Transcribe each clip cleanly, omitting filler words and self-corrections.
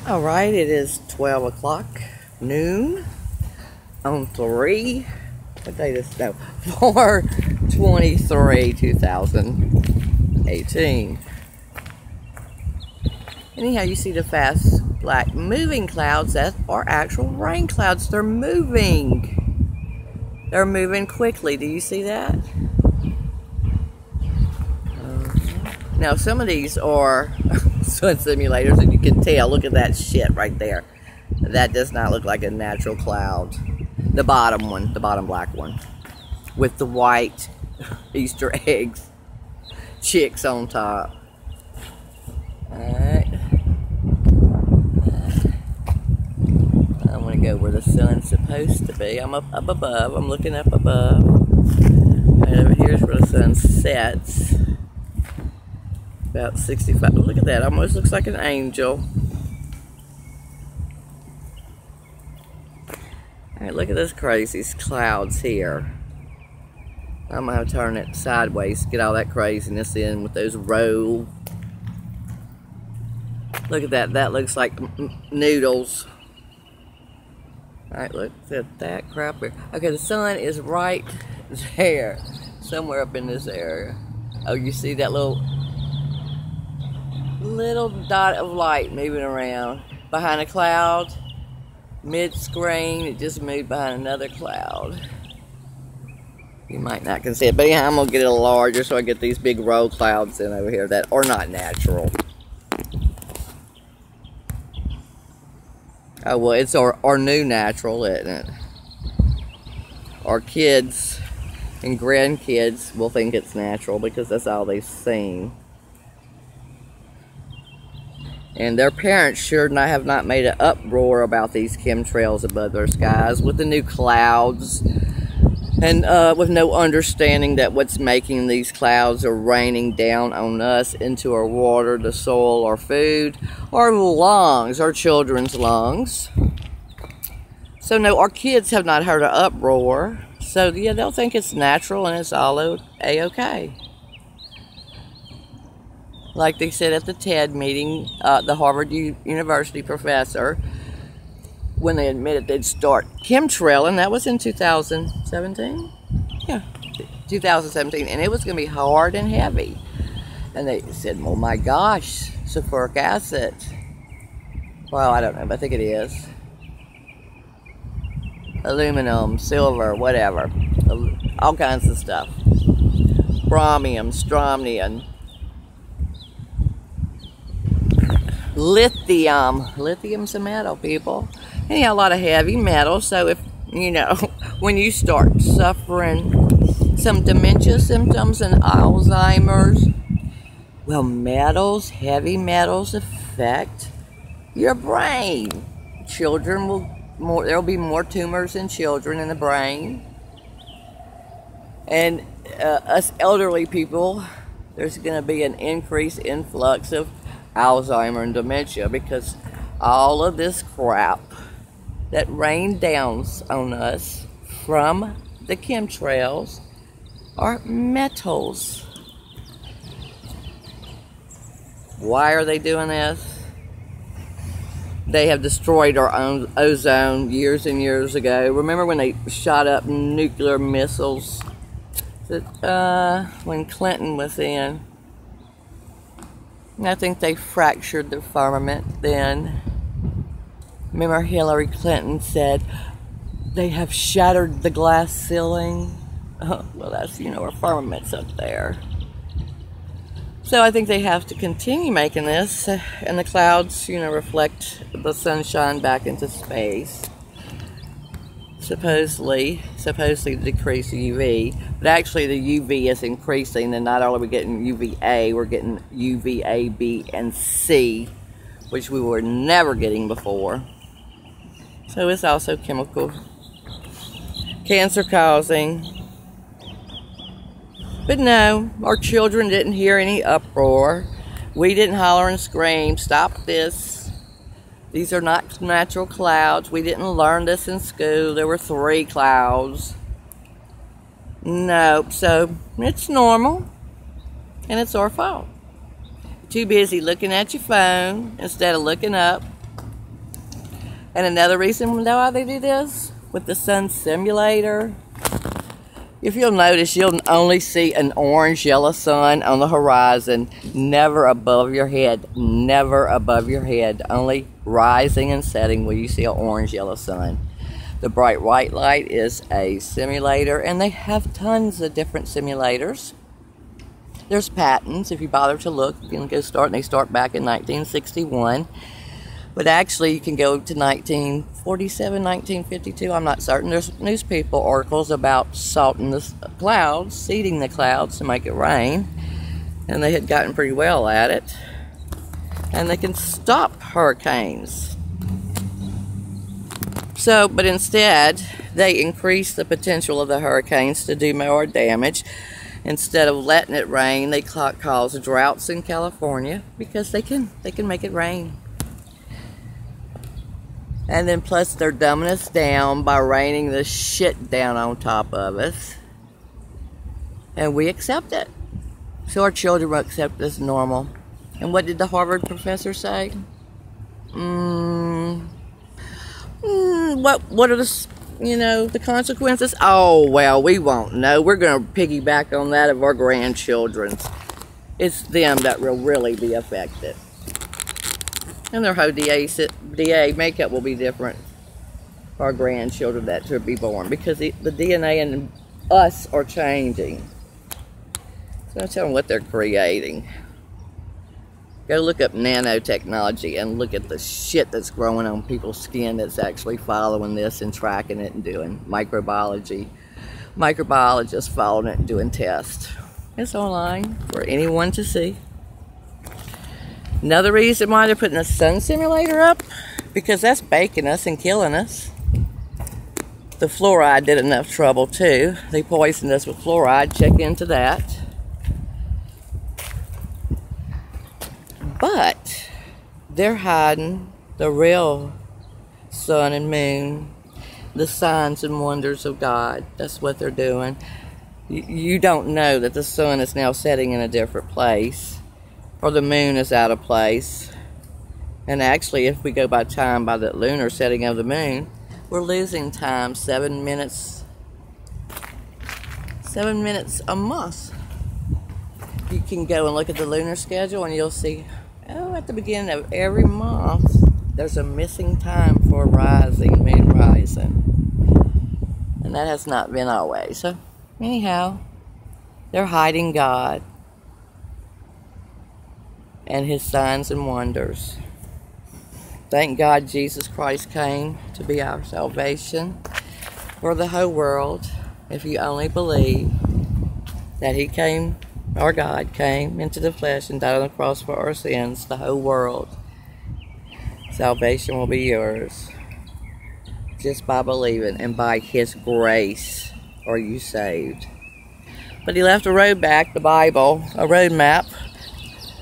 All right, it is 12 o'clock noon on 4/23/2018. Anyhow, you see the fast black moving clouds. That are actual rain clouds. They're moving. They're moving quickly. Do you see that? Now, some of these are sun simulators, and you can tell. Look at that shit right there. That does not look like a natural cloud. The bottom one, the bottom black one, with the white Easter eggs, chicks on top. Alright. I'm going to go where the sun's supposed to be. I'm up above. I'm looking up above. Right over here's where the sun sets. About 65. Look at that. Almost looks like an angel. Alright, look at this crazy clouds here. I'm going to turn it sideways to get all that craziness in with those roll. Look at that. That looks like noodles. Alright, look at that crap here. Okay, the sun is right there. Somewhere up in this area. Oh, you see that little dot of light moving around behind a cloud? Mid-screen, it just moved behind another cloud. You might not can see it, but yeah, I'm going to get it a little larger so I get these big roll clouds in over here that are not natural. Oh, well, it's our new natural, isn't it? Our kids and grandkids will think it's natural because that's all they've seen. And their parents sure have not made an uproar about these chemtrails above their skies with the new clouds. And with no understanding that what's making these clouds are raining down on us into our water, the soil, our food, our lungs, our children's lungs. So no, our kids have not heard an uproar. So yeah, they'll think it's natural and it's all a-okay. Like they said at the TED meeting, the Harvard University professor, when they admitted they'd start chemtrailing, that was in 2017? Yeah, 2017, and it was going to be hard and heavy. And they said, oh my gosh, sulfuric acid. Well, I don't know, but I think it is. Aluminum, silver, whatever. All kinds of stuff. Bromium, strontium. Lithium. Lithium's a metal, people. Anyhow, a lot of heavy metals. So if, you know, when you start suffering some dementia symptoms and Alzheimer's, well, metals, heavy metals affect your brain. Children there'll be more tumors in children in the brain. And us elderly people, there's going to be an increased influx of Alzheimer and dementia because all of this crap that rained down on us from the chemtrails are metals. Why are they doing this? They have destroyed our own ozone years and years ago. Remember when they shot up nuclear missiles? When Clinton was in. I think they fractured the firmament then. Remember Hillary Clinton said, they have shattered the glass ceiling. Oh, well, that's, you know, our firmament's up there. So I think they have to continue making this, and the clouds, you know, reflect the sunshine back into space. Supposedly decrease UV, but actually the UV is increasing, and not only are we getting UVA, we're getting UVA, B, and C, which we were never getting before. So it's also chemical, cancer causing. But no, our children didn't hear any uproar. We didn't holler and scream, stop this. These are not natural clouds. We didn't learn this in school. There were 3 clouds. Nope. So it's normal. And it's our fault. Too busy looking at your phone instead of looking up And another reason we know why they do this, with the sun simulator, if you'll notice, you'll only see an orange-yellow sun on the horizon, never above your head, never above your head. Only rising and setting will you see an orange-yellow sun. The bright white light is a simulator, and they have tons of different simulators. There's patents, if you bother to look, you can go start, and they start back in 1961. But actually, you can go to 1947, 1952, I'm not certain. There's newspaper articles about salting the clouds, seeding the clouds to make it rain. And they had gotten pretty well at it. And they can stop hurricanes. So, but instead, they increase the potential of the hurricanes to do more damage. Instead of letting it rain, they cause droughts in California because they can make it rain. And then plus they're dumbing us down by raining the shit down on top of us. And we accept it. So our children will accept this as normal. And what did the Harvard professor say? What are the consequences? Oh, well, we won't know. We're going to piggyback on that of our grandchildren's. It's them that will really be affected. And their whole DA makeup will be different for our grandchildren that should be born, because the DNA in us are changing. So I'm telling them what they're creating. Go look up nanotechnology and look at the shit that's growing on people's skin that's actually following this and tracking it and doing microbiology. Microbiologists following it and doing tests. It's online for anyone to see. Another reason why they're putting a sun simulator up, because that's baking us and killing us. The fluoride did enough trouble too. They poisoned us with fluoride. Check into that. But they're hiding the real sun and moon, the signs and wonders of God. That's what they're doing. You don't know that the sun is now setting in a different place, or the moon is out of place. And actually, if we go by time by the lunar setting of the moon, we're losing time, 7 minutes. 7 minutes a month. You can go and look at the lunar schedule and you'll see, at the beginning of every month, there's a missing time for rising, moon rising. And that has not been always. So, anyhow, they're hiding God and His signs and wonders. Thank God Jesus Christ came to be our salvation for the whole world. If you only believe that He came, our God came into the flesh and died on the cross for our sins, the whole world, salvation will be yours. Just by believing, and by His grace are you saved. But He left a road back, the Bible, a road map,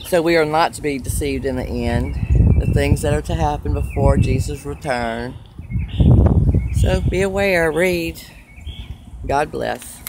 so we are not to be deceived in the end. The things that are to happen before Jesus' return. So be aware, read. God bless.